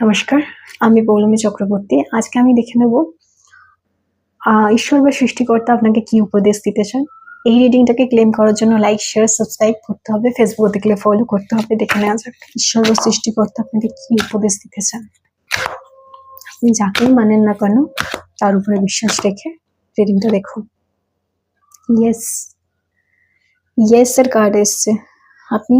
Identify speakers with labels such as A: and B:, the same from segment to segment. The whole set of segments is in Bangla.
A: নমস্কার, আমি পৌলমী চক্রবর্তী। আজকে আমি দেখে নেব ঈশ্বর বা সৃষ্টিকর্তা আপনাকে কি উপদেশ দিতে চান। এই রিডিংটাকে ক্লেম করার জন্য লাইক, শেয়ার, সাবস্ক্রাইব করতে হবে। ফেসবুকে দেখলে ফলো করতে হবে। দেখে নেওয়া যাক ঈশ্বর বা সৃষ্টিকর্তা আপনাকে কি উপদেশ দিতে চান। আপনি যাকেই মানেন না কেন তার উপরে বিশ্বাস রেখে রিডিংটা দেখুন। ইয়েস এর কার্ড এসছে। আপনি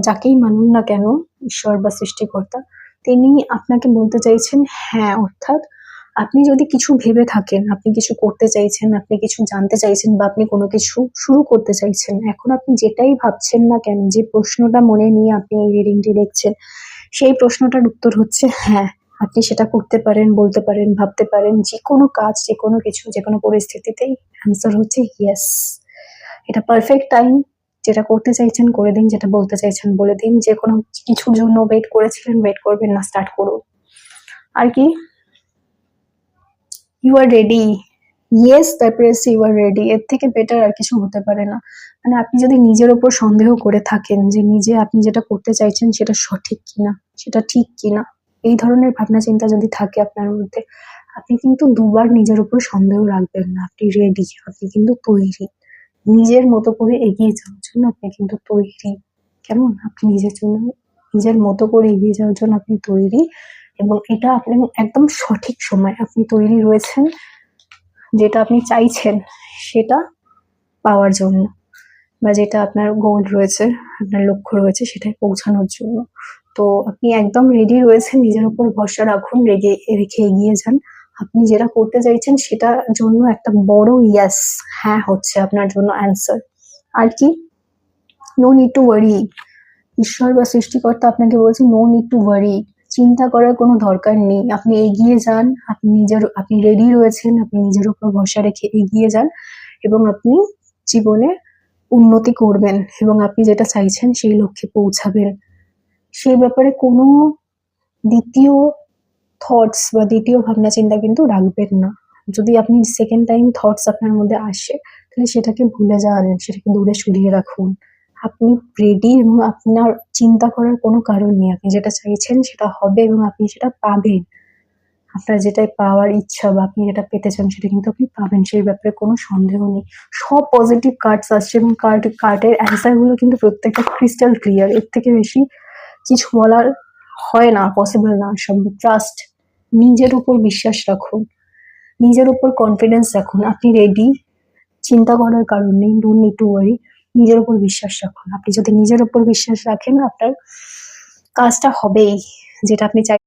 A: যাকেই মানুন না কেন, ঈশ্বর বা সৃষ্টিকর্তা, তিনি আপনাকে বলতে চাইছেন হ্যাঁ। অর্থাৎ আপনি যদি কিছু ভেবে থাকেন, আপনি কিছু করতে চাইছেন, আপনি কিছু জানতে চাইছেন বা আপনি কোনো কিছু শুরু করতে চাইছেন, এখন আপনি যেটাই ভাবছেন না কেন, যে প্রশ্নটা মনে নিয়ে আপনি এই রিডিংটি দেখছেন, সেই প্রশ্নটার উত্তর হচ্ছে হ্যাঁ। আপনি সেটা করতে পারেন, বলতে পারেন, ভাবতে পারেন। যে কোনো কাজ, যে কোনো কিছু, যে কোনো পরিস্থিতিতেই অ্যান্সার হচ্ছে ইয়েস। এটা পারফেক্ট টাইম। যেটা করতে চাইছেন করে দিন, যেটা বলতে চাইছেন বলে দিন। যে কোনো কিছুর জন্য ওয়েট করেছিলেন, ওয়েট করবেন না, স্টার্ট করুন। আর কি, ইউ আর রেডি। ইয়েস, তারপরে ইউ আর রেডি। এর থেকে বেটার আর কিছু হতে পারে না। মানে আপনি যদি নিজের ওপর সন্দেহ করে থাকেন যে নিজে আপনি যেটা করতে চাইছেন সেটা সঠিক কিনা, সেটা ঠিক কিনা, এই ধরনের ভাবনা চিন্তা যদি থাকে আপনার মধ্যে, আপনি কিন্তু দুবার নিজের উপর সন্দেহ রাখবেন না। আপনি রেডি, আপনি কিন্তু তৈরি। নিজের মতো করে এগিয়ে যাওয়ার জন্য আপনি কিন্তু তৈরি। কেমন? আপনি নিজের জন্য, নিজের মতো করে এগিয়ে যাওয়ার জন্য আপনি তৈরি, এবং এটা আপনি একদম সঠিক সময় আপনি তৈরি রয়েছেন যেটা আপনি চাইছেন সেটা পাওয়ার জন্য, বা যেটা আপনার গোল রয়েছে, আপনার লক্ষ্য রয়েছে সেটায় পৌঁছানোর জন্য। তো আপনি একদম রেডি রয়েছেন। নিজের উপর ভরসা রাখুন, রেখে এগিয়ে যান। আপনি যেটা করতে চাইছেন সেটার জন্য একটা বড় ইয়েস, হ্যাঁ হচ্ছে আপনার জন্য অ্যান্সার। আর কি, নো নিড টু ওয়ারি। ঈশ্বর বা সৃষ্টিকর্তা আপনাকে বলছে নো নিড টু ওয়ারি। চিন্তা করার কোনো দরকার নেই। আপনি এগিয়ে যান। আপনি রেডি রয়েছেন। আপনি নিজের উপর ভরসা রেখে এগিয়ে যান, এবং আপনি জীবনে উন্নতি করবেন, এবং আপনি যেটা চাইছেন সেই লক্ষ্যে পৌঁছাবেন। সেই ব্যাপারে কোনো দ্বিতীয় থটস বা দ্বিতীয় ভাবনা চিন্তা কিন্তু রাখবেন না। যদি আপনি সেকেন্ড টাইম থটস আপনার মধ্যে আসে, তাহলে সেটাকে ভুলে যান, সেটাকে দূরে সরিয়ে রাখুন। আপনি রেডি, এবং আপনার চিন্তা করার কোনো কারণ নেই। আপনি যেটা চাইছেন সেটা হবে, এবং আপনি সেটা পাবেন। আপনার যেটাই পাওয়ার ইচ্ছা বা আপনি যেটা পেতে চান সেটা কিন্তু আপনি পাবেন, সেই ব্যাপারে কোনো সন্দেহ নেই। সব পজিটিভ কার্ডস আসছে, এবং কার্ডের অ্যান্সার গুলো কিন্তু প্রত্যেকটা ক্রিস্টাল ক্লিয়ার। এর থেকে বেশি কিছু বলার হয় না, পসিবল না। সব ট্রাস্ট, নিজের উপর বিশ্বাস রাখুন, নিজের উপর কনফিডেন্স রাখুন। আপনি রেডি, চিন্তা করার কারণ নেই। Don't need to worry. নিজের উপর বিশ্বাস রাখুন। আপনি যদি নিজের উপর বিশ্বাস রাখেন, আপনার কাজটা হবেই, যেটা আপনি চাই।